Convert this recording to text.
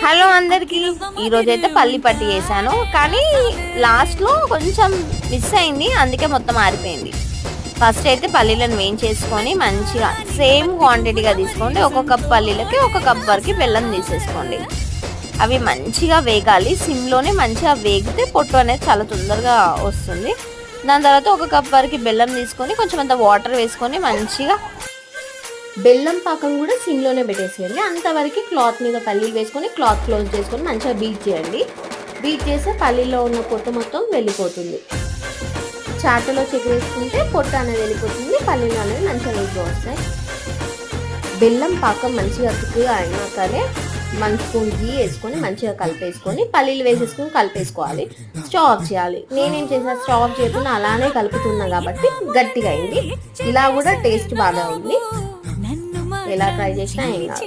Hello అందరికీ, ఈరోజైతే పల్లి పట్టి చేశాను. కానీ లాస్ట్లో కొంచెం మిస్ అయింది, అందుకే మొత్తం ఆరిపోయింది. ఫస్ట్ అయితే పల్లీలను వేయించేసుకొని మంచిగా సేమ్ క్వాంటిటీగా తీసుకోండి. ఒక కప్ పల్లీలకి ఒక కప్ వరకు బెల్లం తీసేసుకోండి. అవి మంచిగా వేగాలి, సిమ్లోనే మంచిగా వేగితే పొట్టు అనేది చాలా తొందరగా వస్తుంది. దాని తర్వాత ఒక కప్ వరకు బెల్లం తీసుకొని కొంచెం అంత వాటర్ వేసుకొని మంచిగా బెల్లం పాకం కూడా సిమ్లోనే పెట్టేసేయండి. అంతవరకు క్లాత్ మీద పల్లీలు వేసుకొని క్లాత్ క్లోజ్ చేసుకొని మంచిగా బీట్ చేయండి. బీట్ చేస్తే పల్లీలో ఉన్న పొట్టు మొత్తం వెళ్ళిపోతుంది. చాటలో చెక్ వేసుకుంటే పొట్టు అనేది వెళ్ళిపోతుంది, పల్లీలు అనేది మంచిగా నీట్గా వస్తాయి. బెల్లం పాకం మంచిగా తిక్కుగా అయినాకనే 1 స్పూన్ గీ వేసుకొని మంచిగా కలిపేసుకొని పల్లీలు వేసేసుకొని కలిపేసుకోవాలి. స్టవ్ ఆఫ్ చేయాలి. నేనేం చేసిన స్టవ్ ఆఫ్ చేయకుండా అలానే కలుపుతున్నా కాబట్టి గట్టిగా అయింది. ఇలా కూడా టేస్ట్ బాగా ఉంది. ఎలా ట్రై చేసినా ఏం కాదు.